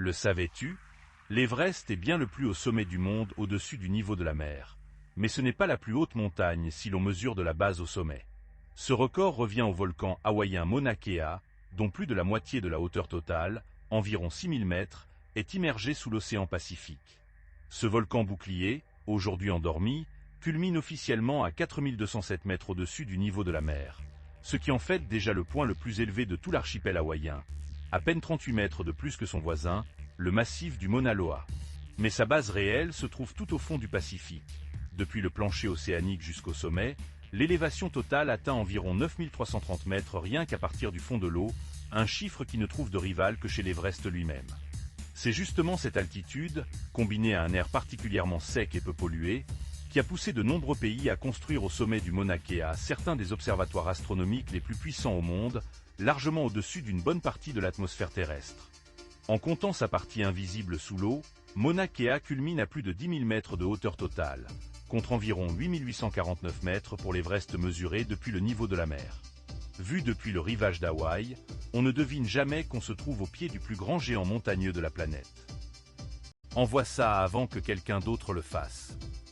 Le savais-tu? L'Everest est bien le plus haut sommet du monde au-dessus du niveau de la mer. Mais ce n'est pas la plus haute montagne si l'on mesure de la base au sommet. Ce record revient au volcan hawaïen Mauna Kea, dont plus de la moitié de la hauteur totale, environ 6000 mètres, est immergée sous l'océan Pacifique. Ce volcan bouclier, aujourd'hui endormi, culmine officiellement à 4207 mètres au-dessus du niveau de la mer, ce qui en fait déjà le point le plus élevé de tout l'archipel hawaïen, à peine 38 mètres de plus que son voisin, le massif du Mauna Loa. Mais sa base réelle se trouve tout au fond du Pacifique. Depuis le plancher océanique jusqu'au sommet, l'élévation totale atteint environ 9330 mètres rien qu'à partir du fond de l'eau, un chiffre qui ne trouve de rival que chez l'Everest lui-même. C'est justement cette altitude, combinée à un air particulièrement sec et peu pollué, qui a poussé de nombreux pays à construire au sommet du Mauna Kea certains des observatoires astronomiques les plus puissants au monde, largement au-dessus d'une bonne partie de l'atmosphère terrestre. En comptant sa partie invisible sous l'eau, Mauna Kea culmine à plus de 10 000 mètres de hauteur totale, contre environ 8 849 mètres pour l'Everest mesuré depuis le niveau de la mer. Vu depuis le rivage d'Hawaï, on ne devine jamais qu'on se trouve au pied du plus grand géant montagneux de la planète. Envoie ça avant que quelqu'un d'autre le fasse.